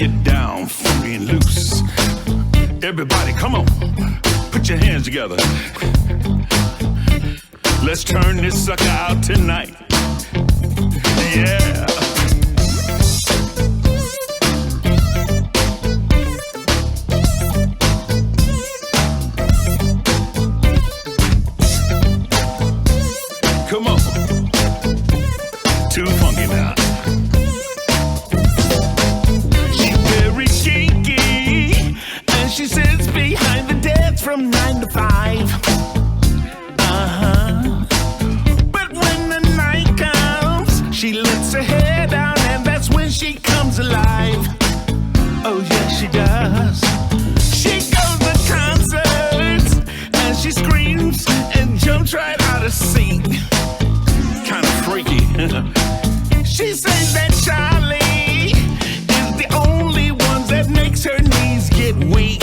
get down, funky and loose. Everybody, come on, put your hands together. Let's turn this sucker out tonight. Yeah. Come on. Too funky now. She's very kinky, and she sits behind the desk from 9 to 5. But when the night comes, she lets her hair down, and that's when she comes alive. Oh yes, she does. She goes to concerts, and she screams and jumps right out of seat. Kind of freaky. She says that Charlie is the only one that makes her knees get weak.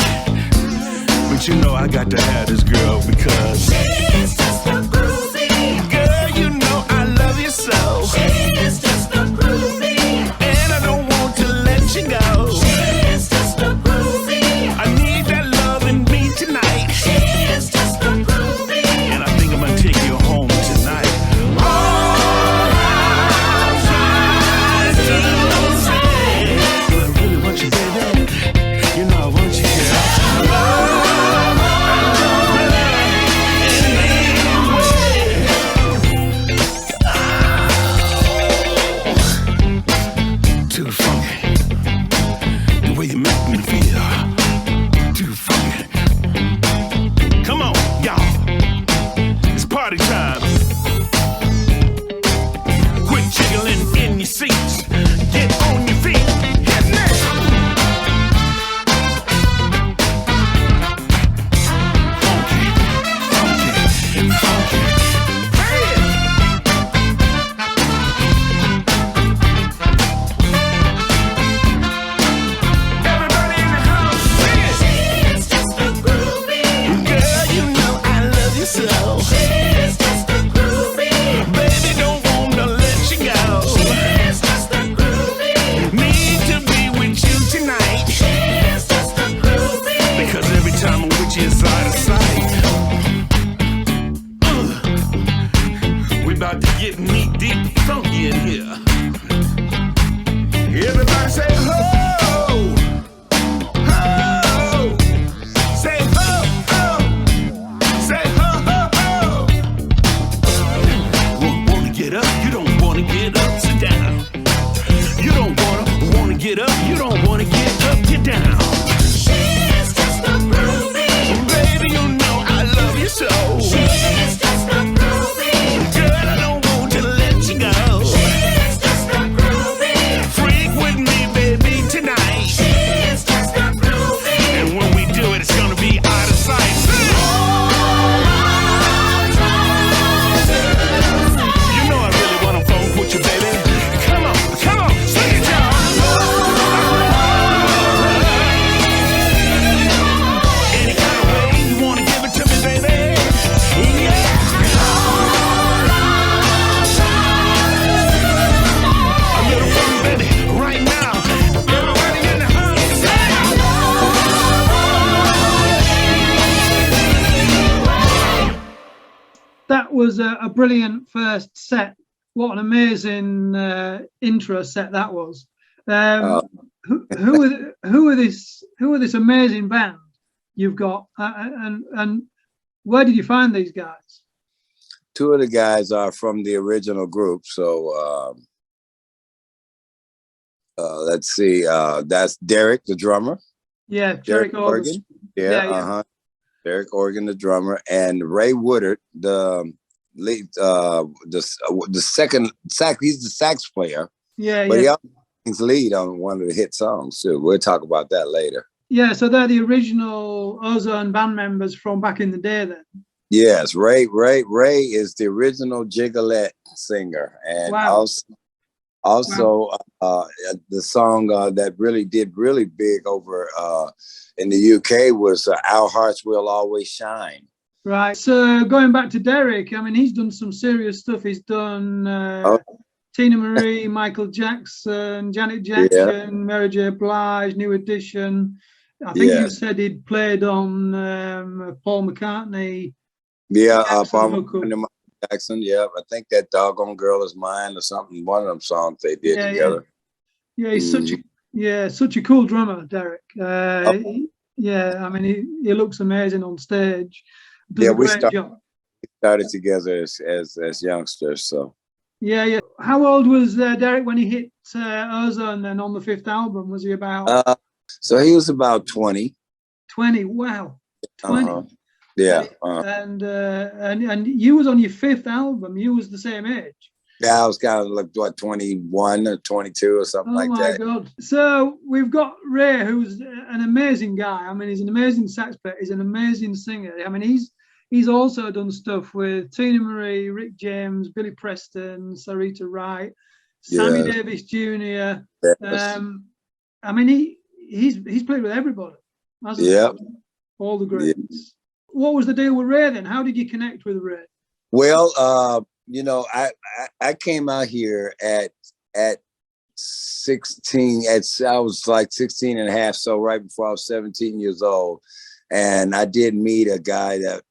But you know I got to have this girl because she is just a groovy. Girl, you know I love you so. She is just a groovy. And I don't want to let you go. She is just a groovy. I need that love in me tonight. She is just a groovy. And I think I'm gonna take you home tonight. Was a brilliant first set. What an amazing intro set that was. Who are this amazing band you've got, and where did you find these guys? Two of the guys are from the original group. So let's see. That's Derek, the drummer. Yeah, Derek Organ. Yeah. Derek Organ, the drummer, and Ray Woodard, the lead, the second sax. He's the sax player. Yeah, but he also sings lead on one of the hit songs too. We'll talk about that later. Yeah, so they're the original Ozone band members from back in the day, then. Yes, Ray is the original Jiggalette singer, and also the song that really did really big over in the UK was Our Hearts Will Always Shine. Right. So going back to Derek, I mean, he's done some serious stuff. He's done Tina Marie, Michael Jackson, Janet Jackson, Mary J. Blige, New Edition. I think you said he'd played on Paul McCartney. Yeah, Paul McCartney, Jackson. Yeah, I think that Doggone Girl Is Mine or something. One of them songs they did together. Yeah, he's such a cool drummer, Derek. Yeah, I mean, he looks amazing on stage. Does a great job. We started together as youngsters. So. Yeah. How old was Derek when he hit Ozone then on the 5th album? Was he about? So he was about 20. 20. Wow. 20. Yeah. And you was on your 5th album. You was the same age. Yeah, I was kind of like what 21 or 22 or something like that. Oh my God! So we've got Ray, who's an amazing guy. I mean, he's an amazing sax player. He's an amazing singer. I mean, he's also done stuff with Tina Marie, Rick James, Billy Preston, Sarita Wright, Sammy Davis Jr. I mean, he's played with everybody. Yeah, all the greats. Yeah. What was the deal with Ray then? How did you connect with Ray? Well, you know, I came out here at 16. I was like 16 and a half, so right before I was 17 years old. And I did meet a guy that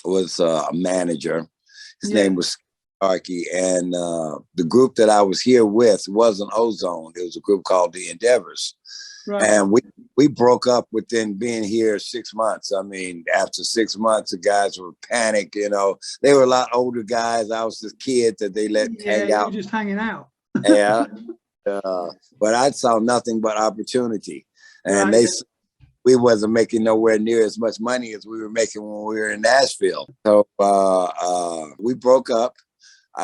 was a manager. His name was Starkey. And the group that I was here with wasn't Ozone. It was a group called The Endeavors. Right. And we broke up within being here 6 months. I mean, after 6 months, the guys were panicked. You know, they were a lot older guys. I was this kid that they let hang out. You were just hanging out. Yeah. But I saw nothing but opportunity. And we wasn't making nowhere near as much money as we were making when we were in Nashville. So we broke up.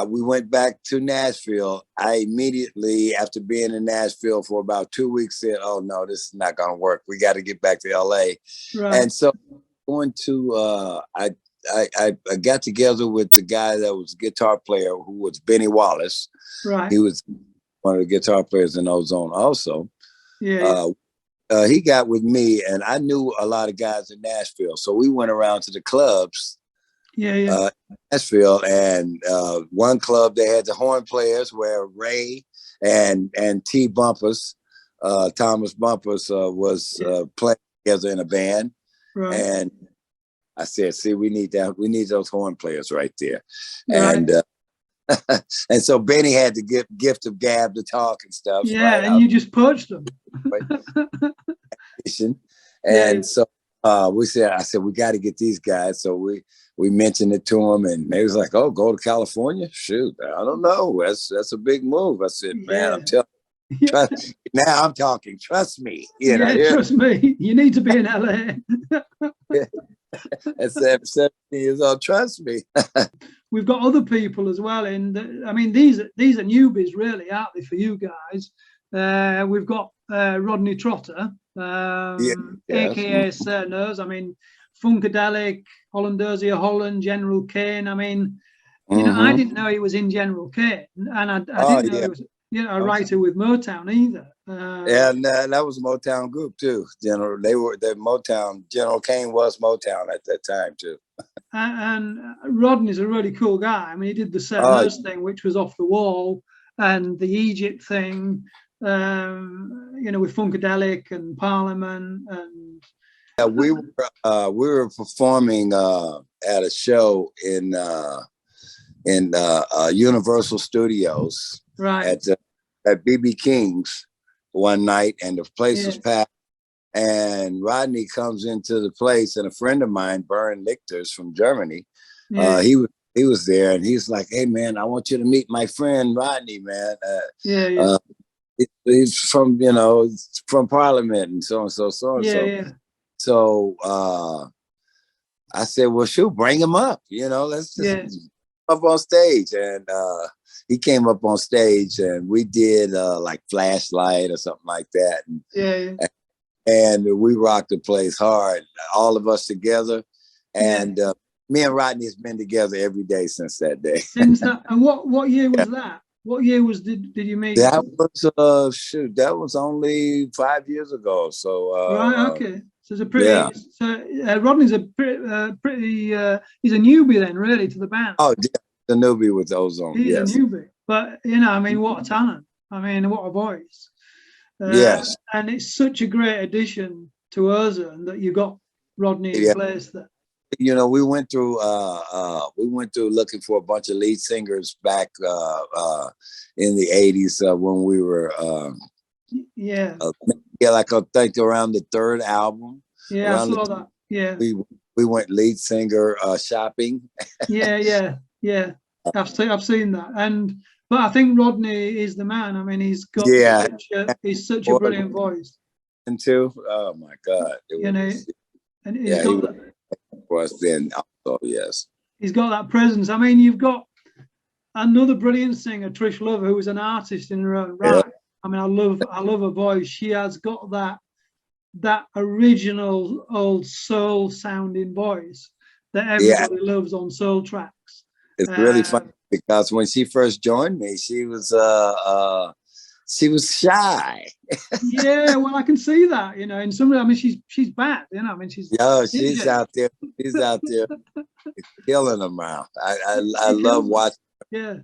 We went back to Nashville. I immediately, after being in Nashville for about 2 weeks, said, "Oh no, this is not going to work. We got to get back to LA." Right. And so, going to, I got together with the guy that was a guitar player, who was Benny Wallace. Right. He was one of the guitar players in Ozone, also. Yeah. He got with me, and I knew a lot of guys in Nashville, so we went around to the clubs. Nashville, and one club they had the horn players where Ray and T Bumpus, Thomas Bumpus was playing together in a band, and I said, "See, we need those horn players right there," and and so Benny had the gift of gab to talk and stuff. Yeah, and you just poached them. And so I said, we got to get these guys. So we mentioned it to them, and they was like, "Oh, go to California? Shoot, I don't know. That's a big move." I said, "Man, I'm telling you, now I'm talking. Trust me. Trust me. You need to be in LA." At 17 years old, trust me. We've got other people as well. I mean, these are newbies, really, aren't they, for you guys? We've got Rodney Trotter, aka Sir Nose. I mean, Funkadelic, Hollandosia Holland, General Kane. I mean, you know, I didn't know he was in General Kane, and I didn't know he was a writer with Motown either. And that was a Motown group too. General Kane was Motown at that time too. And Rodney's a really cool guy. I mean, he did the Sir Nose thing, which was off the wall, and the Egypt thing. You know, with Funkadelic and Parliament, and we were performing at a show in Universal Studios, right, at BB King's one night, and the place was packed. And Rodney comes into the place, and a friend of mine, Bernd Lichters from Germany, he was there, and he's like, "Hey man, I want you to meet my friend Rodney, man." He's from, from Parliament and so and so. So I said, "Well, shoot, bring him up. Let's just up on stage." And he came up on stage, and we did like Flashlight or something like that. And we rocked the place hard, all of us together. And me and Rodney has been together every day since that day. And what year was that? What year did you meet? That was that was only 5 years ago. So right, okay. So it's a pretty. Rodney's a pretty. He's a newbie then, really, to the band. Oh, yeah, the newbie with Ozone. He's a newbie. But you know, I mean, what a talent! I mean, what a voice! Yes, and it's such a great addition to Ozone that you got Rodney in place there. You know, we went through looking for a bunch of lead singers back in the 80s when we were like I think around the third album. Yeah, I saw that. Yeah, we went lead singer shopping. yeah. I've seen that, but I think Rodney is the man. I mean, he's got such a brilliant voice. And too, oh my God, and he's got that. For us then, also, yes. He's got that presence. I mean, you've got another brilliant singer, Trish Lover, who is an artist in her own right. Yeah. I mean, I love her voice. She has got that original old soul sounding voice that everybody loves on soul tracks. It's really funny because when she first joined me, she was shy. Yeah, well, I can see that, you know, in some, I mean, she's bad, you know, I mean, she's out there killing them out. I love watching her. Yeah.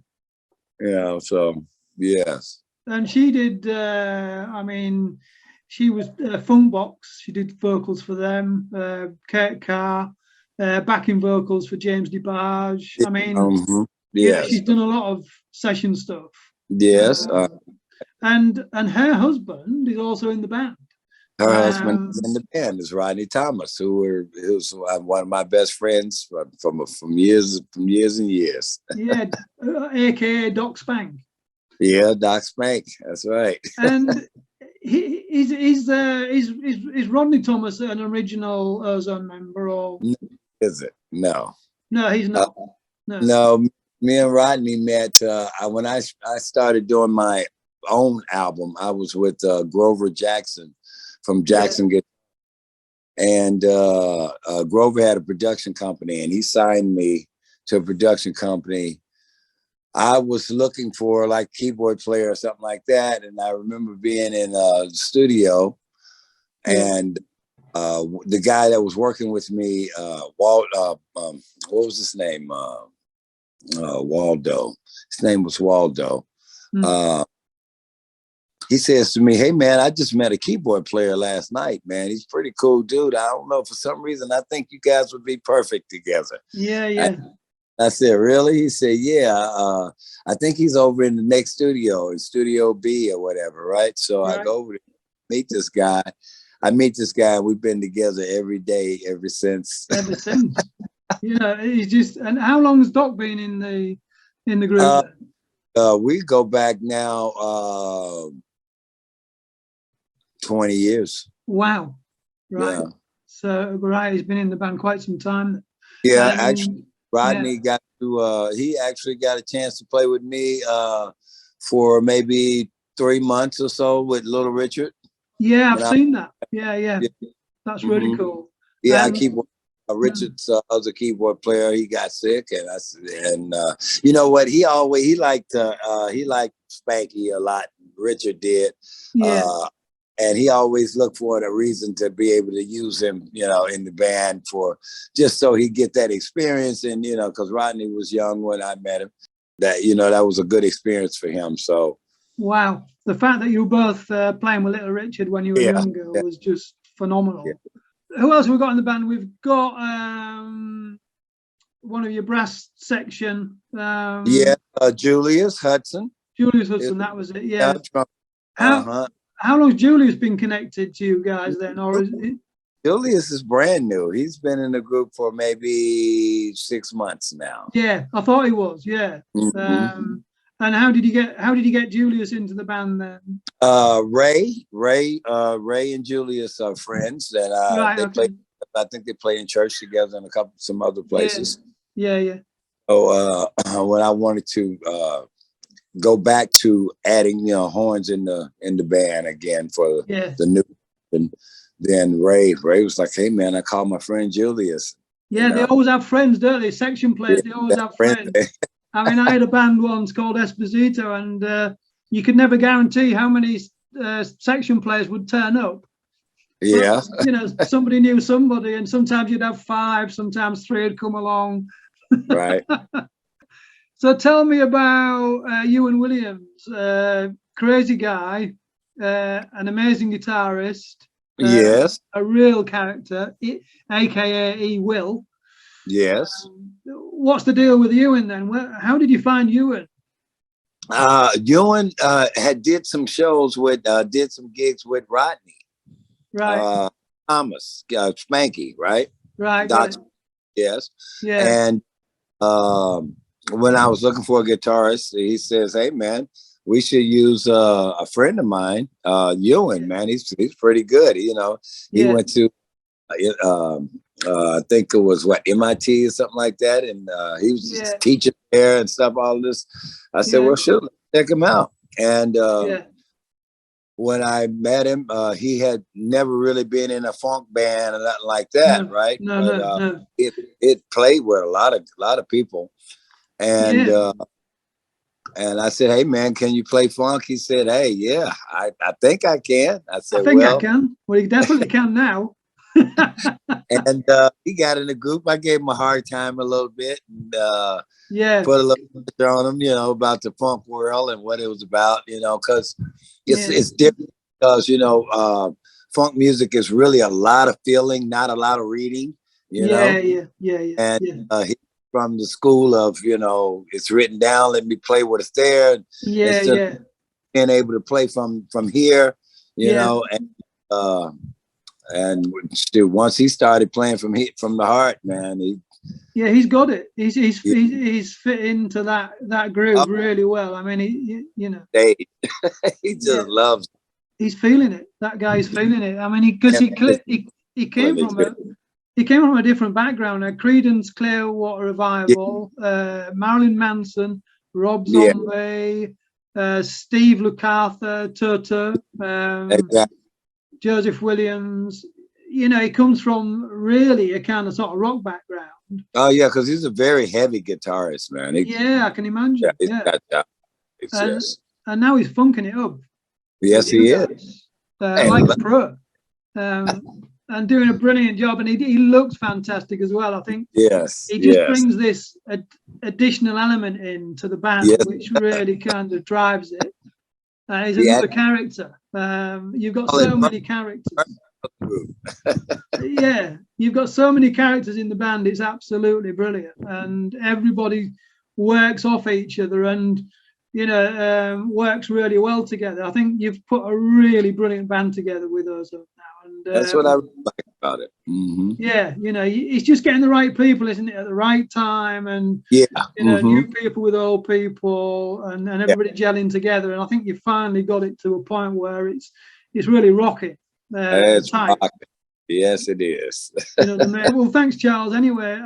You know, so yes. And she did, I mean, she was Funkbox. She did vocals for them, Kurt Carr, backing vocals for James DeBarge. I mean, she's done a lot of session stuff. Yes. And her husband is also in the band. Her husband in the band is Rodney Thomas, who's one of my best friends from years and years. Yeah, aka Doc Spank. Yeah, Doc Spank. That's right. And is Rodney Thomas an original Ozone member, or is it? No. No, he's not. No, me and Rodney met when I started doing my own album. I was with Grover Jackson from Jackson Guitar, and Grover had a production company, and he signed me to a production company. I was looking for like keyboard player or something like that, and I remember being in the studio, and the guy that was working with me, what was his name? Waldo. His name was Waldo. He says to me, "Hey man, I just met a keyboard player last night, man. He's a pretty cool dude. I don't know, for some reason, I think you guys would be perfect together." Yeah. I said, "Really?" He said, "Yeah, I think he's over in the next studio, in Studio B or whatever, right?" So I go over to meet this guy. I meet this guy, and we've been together every day ever since. Ever since. You know, he's just. And how long has Doc been in the group? We go back now 20 years. Wow. Right. Yeah. So he's been in the band quite some time. Yeah, actually, Rodney got to. He actually got a chance to play with me for maybe 3 months or so with Little Richard. Yeah, I've seen that. Yeah. That's really cool. Yeah, Richard's other keyboard player, he got sick, and you know what? He liked Spanky a lot. Richard did. Yeah. And he always looked for a reason to be able to use him, you know, in the band for just so he'd get that experience. And, you know, because Rodney was young when I met him, that, you know, that was a good experience for him. So. Wow. The fact that you were both playing with Little Richard when you were younger was just phenomenal. Yeah. Who else have we got in the band? We've got one of your brass section. Julius Hudson. Julius Hudson, that was it. Yeah. How long has Julius been connected to you guys then, or is it? Julius is brand new. He's been in the group for maybe 6 months now. Yeah, I thought he was. Yeah. And how did you get Julius into the band then? Ray and Julius are friends, and I think they play in church together and some other places. Yeah. So when I wanted to go back to adding, you know, horns in the band again for the new, and then Ray was like, "Hey man, I called my friend Julius." Yeah, they always have friends, don't they? Section players, they always have friends. I mean, I had a band once called Esposito, and you could never guarantee how many section players would turn up. Yeah. But, you know, somebody knew somebody, and sometimes you'd have 5, sometimes 3 would come along. Right. So tell me about Ewan Williams, crazy guy, an amazing guitarist. Yes. A real character, aka E. Will. Yes. What's the deal with Ewan then? How did you find Ewan? Ewan had did some shows with, did some gigs with Rodney. Right. Thomas, Spanky, right? Right. Yes. Yeah. And when I was looking for a guitarist, he says, "Hey man, we should use a friend of mine, Ewan. Man, he's pretty good. You know, he went to I think it was MIT or something like that, and he was just teaching there and stuff. All this, I said, well, sure, check him out. And when I met him, he had never really been in a funk band or nothing like that, right? No. It played with a lot of people, and and I said, hey man, can you play funk? He said, hey, yeah, I think I can. I said, I think I can. Well, you definitely can now. And he got in the group. I gave him a hard time a little bit, and put a little pressure on him, you know, about the funk world and what it was about, you know, because it's different. Because funk music is really a lot of feeling, not a lot of reading. You know. And he's from the school of, you know, it's written down. Let me play what it's there. Being able to play from here, you know, and once he started playing from the heart, man, he's got it. He's fit into that groove really well. I mean, he he just loves it. He's feeling it. That guy's feeling it. I mean, because he came from a different background. Creedence Clearwater Revival, Marilyn Manson, Rob Zombie, Steve Lukather, Toto, Joseph Williams. You know, he comes from really a kind of sort of rock background. Oh yeah, because he's a very heavy guitarist, man. I can imagine. And now he's funking it up. Yes, he is. Like a pro. And doing a brilliant job. And he looks fantastic as well, I think. Yes. He just brings this additional element into the band, which really kind of drives it. He's another character. You've got so many characters. You've got so many characters in the band. It's absolutely brilliant, and everybody works off each other, and works really well together. I think you've put a really brilliant band together with us now, and that's what I really like about it. It's just getting the right people, isn't it, at the right time, and new people with old people, and everybody gelling together. And I think you finally got it to a point where it's really rocking. It's rocking. Yes, it is. Well, thanks, Charles. Anyway.